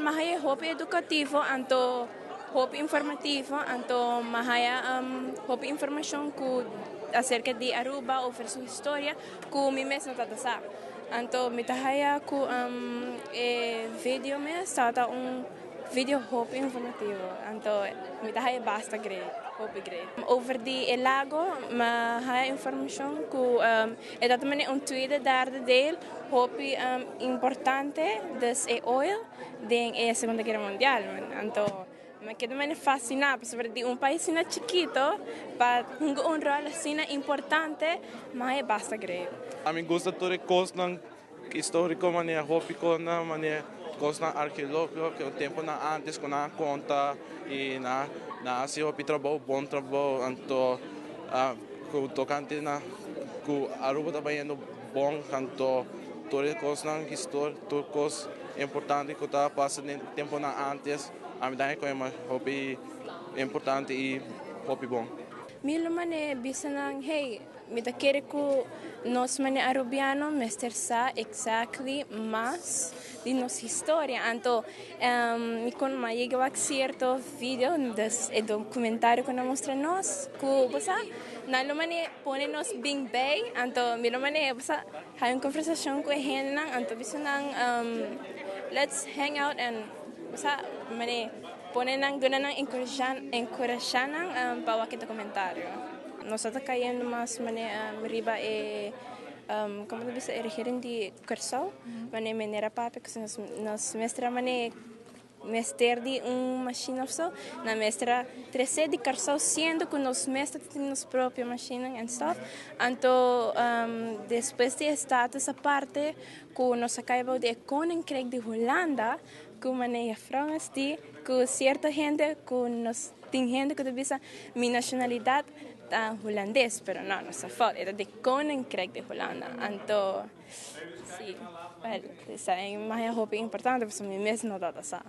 mahaya hobby educativo, anto hobby informativo, anto mahaya hobby información ku acerca de Aruba o su historia ku mi mes no tatasa. Anto mitahaya ku video mes tata video hobby informativo. Anto mitahaya basta grade. Over die lago, mahaya information ku dat men een tweede derde deel hobby importante dus oil den Segunda Guerra Mundial. Anto me quedo fascinado sobre un país sina chiquito para un rol sina importante, mahaya basta grade. A mim gosta de coisas histórico, mania hobby na mania coisas arqueológico que o tempo na antes com na conta e na assim hobby trabalho bom trabalho anto com tocante na com Aruba também é bom canto todas coisas na história todas coisas importantes que tá passando tempo na antes a mim daí com uma hobby importante e hobby bom. Milo mane bisa nang hey mita kere ko nos mane arubiano mester sa exactly mas di nos historia anto mi con ma llegaba cierto video des e documentario que nos muestra nos ku basa na lo mane pone nos bing bay anto milo mane basa hay un conversación ko hen nang anto bisa nang let's hang out and basa mane pone nang doon nang encourage nang bawa kita komentaryo. Nosotros cayendo más riba como te dice erigeren di curso, mane menera pape que nos mestra mane mester di machine of so, na mestra 13 di curso siendo que nos mestra nos propia machine and stuff. Anto después de status aparte, que nos acaba de Koninkrijk de Holanda, que mane frangas di que cierta gente que nos tiene gente que dice mi nacionalidad holandés, pero no es falso, era de Koninkrijk de Holanda. Anto, sí, es más hobby importante, pues mi mes no da esa.